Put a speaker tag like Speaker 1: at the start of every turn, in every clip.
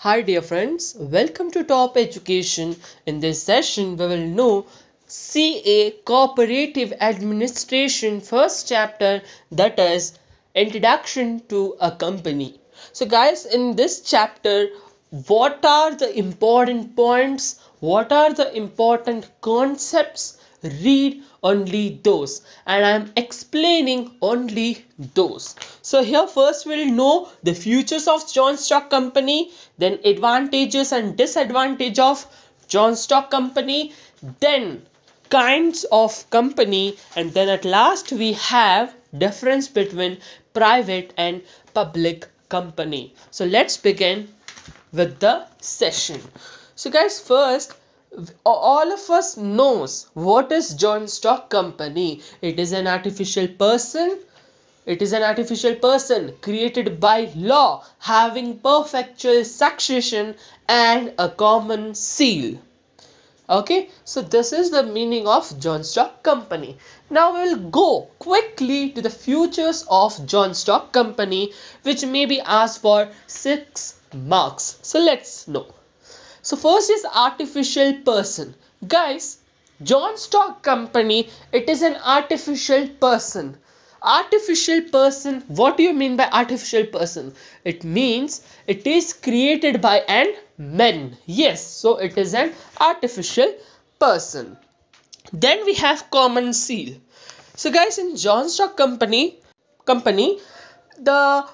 Speaker 1: Hi dear friends, welcome to Top Education. In this session we will know CA Cooperative Administration first chapter, that is Introduction to a Company. So guys, in this chapter, what are the important points, what are the important concepts, read only those, and I'm explaining only those. So here first we'll know the features of John Stock Company, then advantages and disadvantage of John Stock Company, then kinds of company, and then at last we have difference between private and public company. So let's begin with the session. So guys, first, all of us knows what is John Stock Company. It is an artificial person created by law, having perpetual succession and a common seal. Okay, so this is the meaning of John Stock Company. Now we will go quickly to the features of John Stock Company, which may be asked for 6 marks. So let's know. So first is artificial person. Guys, John Stock Company, it is an artificial person. Artificial person, what do you mean by artificial person? It means it is created by an man. Yes, so it is an artificial person. Then we have common seal. So guys, in John Stock company, the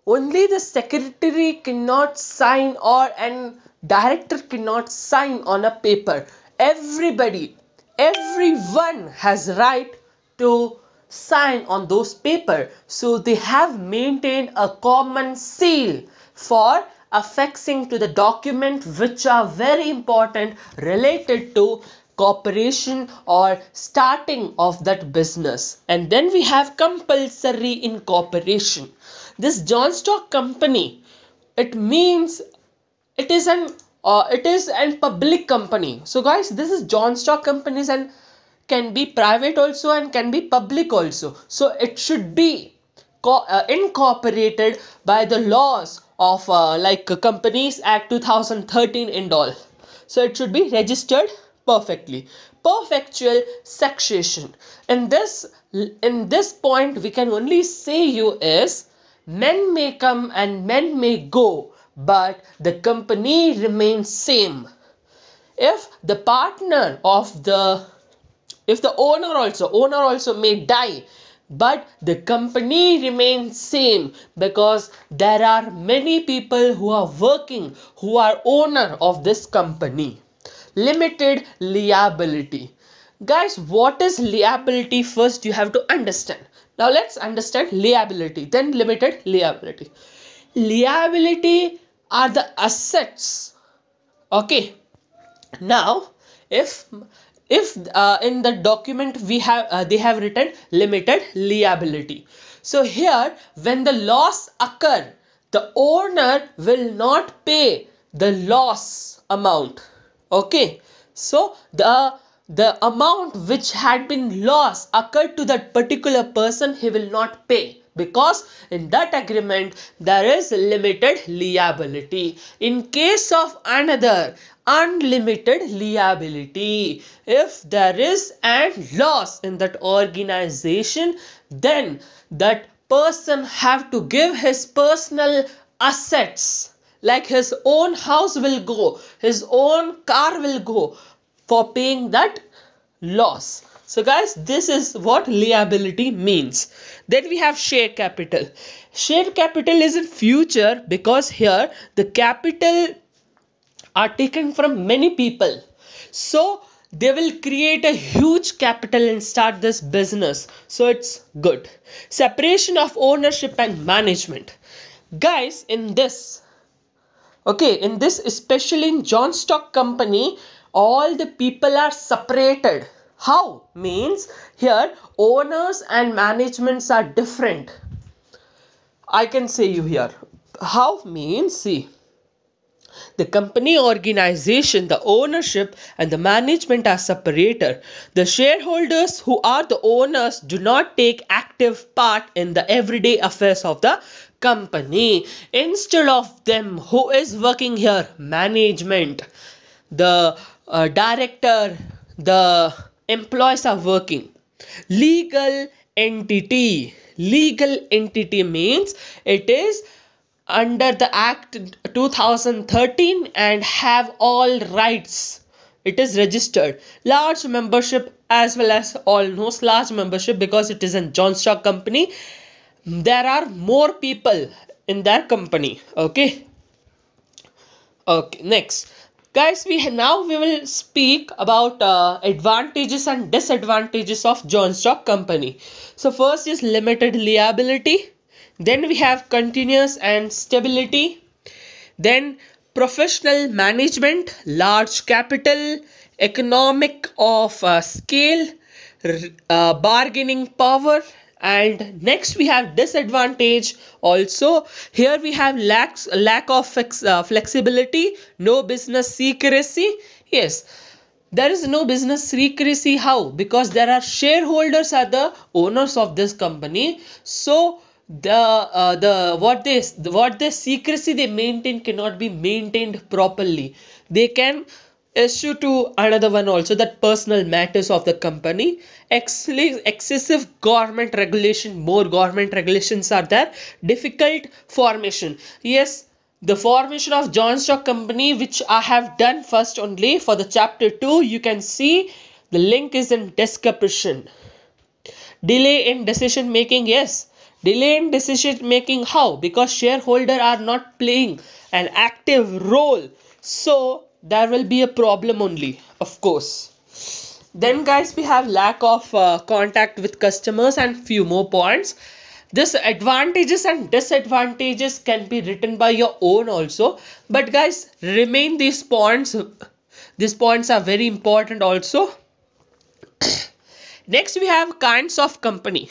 Speaker 1: only the secretary cannot sign or an director cannot sign on a paper. Everyone has right to sign on those paper. So they have maintained a common seal for affixing to the document which are very important related to cooperation or starting of that business. And then we have compulsory incorporation. This John Stock Company, it means it is an public company. So guys, this is John Stock Companies and can be private also and can be public also. So it should be incorporated by the laws of Companies Act 2013 and all. So it should be registered perfectly. Perpetual succession. In this point we can only say you is men may come and men may go, but the company remains same. If the partner of the if the owner also may die, but the company remains same, because there are many people who are working, who are owner of this company. Limited liability. Guys, what is liability? First you have to understand. Now let's understand liability, then limited liability. Liability are the assets. Okay, now if in the document we have they have written limited liability. So here when the loss occur, the owner will not pay the loss amount. Okay, so the amount which had been lost occurred to that particular person, he will not pay, because in that agreement there is limited liability. In case of another unlimited liability, if there is a loss in that organization, then that person have to give his personal assets, like his own house will go, his own car will go, for paying that loss. So guys, this is what liability means. Then we have share capital. Share capital is in future, because here the capital are taken from many people. So they will create a huge capital and start this business. So it's good. Separation of ownership and management. Guys, in this, especially in John Stock Company, all the people are separated. How? Means here owners and managements are different. I can say you here. How? Means, see, The company organization, the ownership, and the management are separated. The shareholders, who are the owners, do not take active part in the everyday affairs of the company. Instead of them, who is working here? Management, the director, the employees are working. Legal entity. Legal entity means it is under the Act 2013 and have all rights. It is registered. Large membership, as well as almost large membership, because it is a joint stock company. There are more people in that company. Okay. Okay. Next, guys, we will speak about advantages and disadvantages of joint stock company. So first is limited liability. Then we have continuous and stability. Then professional management, large capital, economic of scale, bargaining power. And next we have disadvantage also. Here we have lack of flexibility, no business secrecy. Yes, there is no business secrecy. How? Because there are shareholders are the owners of this company. So the what they secrecy they maintain cannot be maintained properly. They can issue to another one also, that personal matters of the company. Excessive government regulation, more government regulations are there. Difficult formation. Yes, the formation of joint stock company, which I have done first only for the chapter 2, you can see the link is in description. Delay in decision making. Yes, delay in decision making. How? Because shareholder are not playing an active role, so there will be a problem only, of course. Then guys, we have lack of contact with customers and few more points. This advantages and disadvantages can be written by your own also, but guys, remain these points are very important also. Next we have kinds of company.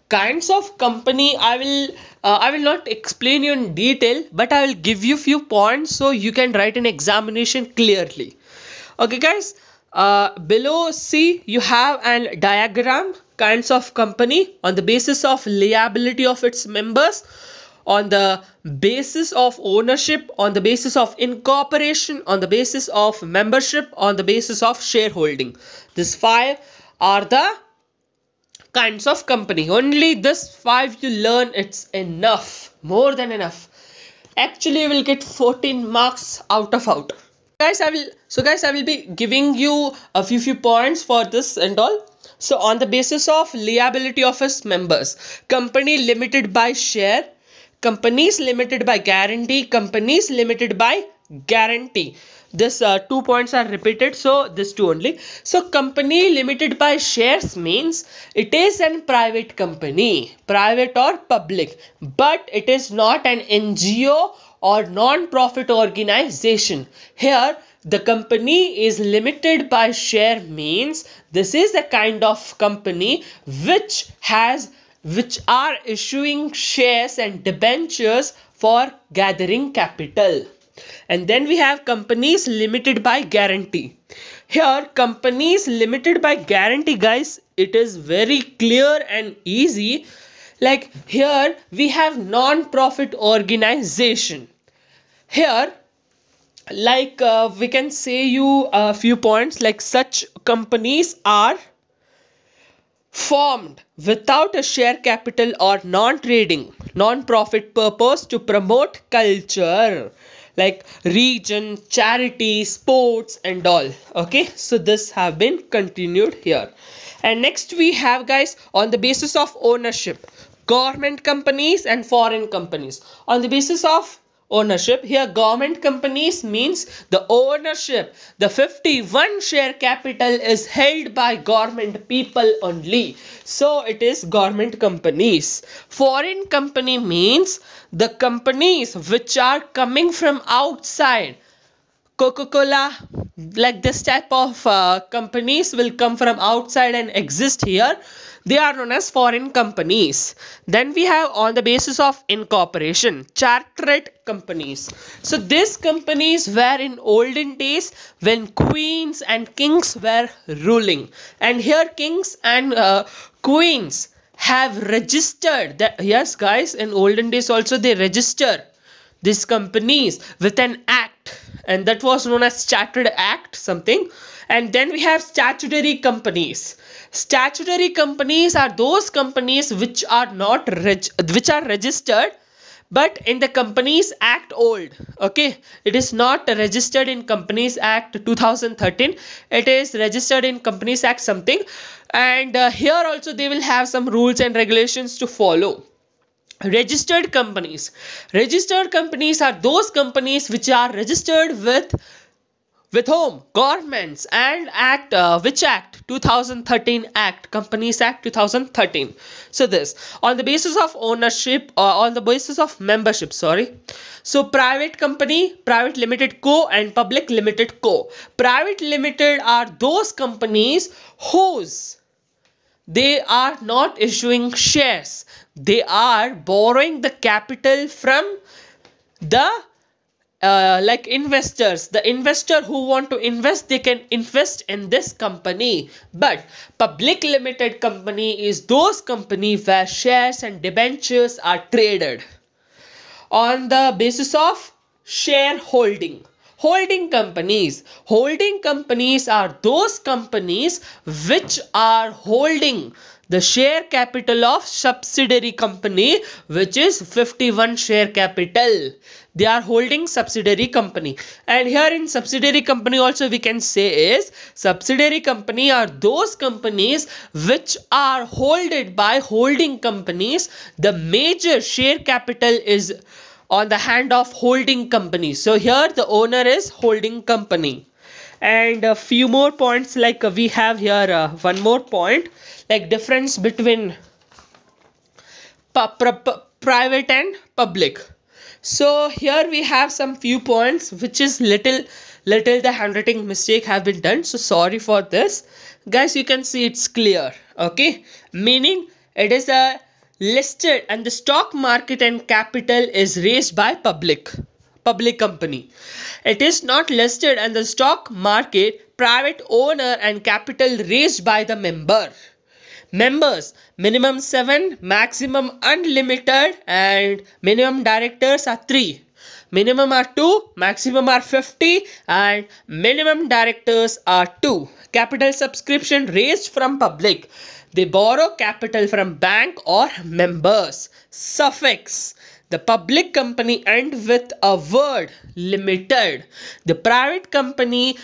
Speaker 1: Kinds of company, I will not explain you in detail, but I will give you few points so you can write an examination clearly. Okay guys, below see you have an diagram. Kinds of company on the basis of liability of its members, on the basis of ownership, on the basis of incorporation, on the basis of membership, on the basis of shareholding. These five are the kinds of company. Only this five you learn, it's enough, more than enough. Actually you will get 14 marks out of out. Guys, I will be giving you a few points for this and all. So on the basis of liability of its members, company limited by share, companies limited by guarantee, companies limited by guarantee. This 2 points are repeated, so this two only. So company limited by shares means it is a private company, private or public, but it is not an NGO or non-profit organization. Here the company is limited by share means this is a kind of company which are issuing shares and debentures for gathering capital. And then we have companies limited by guarantee. Here companies limited by guarantee, guys, it is very clear and easy. Like here we have non-profit organization. Here like we can say you a few points, like such companies are formed without a share capital or non-trading, non-profit purpose to promote culture, like region, charity, sports and all. Okay, so this have been continued here. And next we have, guys, on the basis of ownership, government companies and foreign companies. On the basis of ownership, here government companies means the ownership, the 51 share capital is held by government people only, so it is government companies. Foreign company means the companies which are coming from outside, Coca-Cola, like this type of companies will come from outside and exist here. They are known as foreign companies. Then we have on the basis of incorporation, chartered companies. So these companies were in olden days when queens and kings were ruling. And here kings and queens have registered that, yes guys, in olden days also they register these companies with an act, and that was known as chartered act something. And then we have statutory companies. Statutory companies are those companies which are not which are registered but in the Companies Act old. Okay, it is not registered in Companies Act 2013, it is registered in Companies Act something. And here also they will have some rules and regulations to follow. Registered companies. Registered companies are those companies which are registered with whom? Governments. And act, which act? 2013 Act, Companies Act 2013. So this on the basis of ownership or on the basis of membership, sorry. So private company, private limited co and public limited co. Private limited are those companies whose they are not issuing shares, they are borrowing the capital from the like investors. The investor who want to invest, they can invest in this company. But public limited company is those company where shares and debentures are traded on the basis of shareholding. Holding companies. Holding companies are those companies which are holding the share capital of subsidiary company, which is 51 share capital. They are holding subsidiary company. And here in subsidiary company also we can say is subsidiary company are those companies which are holded by holding companies. The major share capital is on the hand of holding company. So here the owner is holding company. And a few more points, like we have here one more point, like difference between private and public. So here we have some few points which is little the handwriting mistake have been done, so sorry for this guys. You can see it's clear, okay, meaning it is a listed and the stock market and capital is raised by public company. It is not listed and the stock market, private owner and capital raised by the members. Minimum 7, maximum unlimited, and minimum directors are 3. Minimum are 2, maximum are 50, and minimum directors are 2. Capital subscription raised from public. They borrow capital from bank or members. Suffix. The public company end with a word limited. The private company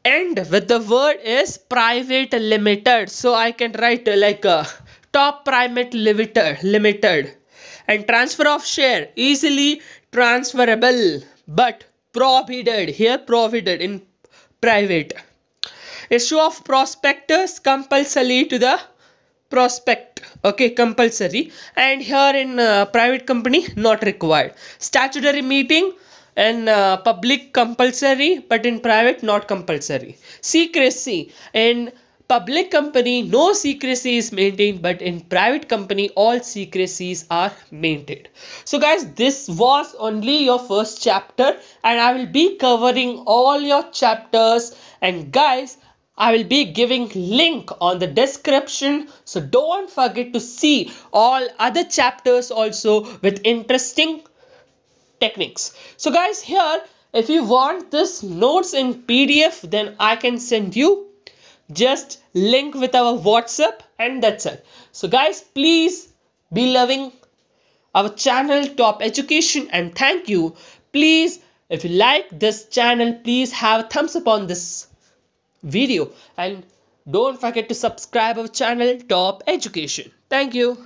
Speaker 1: end with the word is private limited. So I can write like a top private limited. And transfer of share easily transferable but prohibited. Here prohibited in private. Issue of prospectus compulsory to the prospect, okay, compulsory. And here in private company not required. Statutory meeting in public compulsory but in private not compulsory. Secrecy in public company no secrecy is maintained, but in private company all secrecies are maintained. So guys, this was only your first chapter and I will be covering all your chapters. And guys, I will be giving link on the description, so don't forget to see all other chapters also with interesting techniques. So guys, here if you want this notes in PDF, then I can send you just link with our WhatsApp, and that's it. So guys, please be loving our channel Top Education, and thank you. Please, if you like this channel, please have a thumbs up on this video and don't forget to subscribe our channel Top Education. Thank you.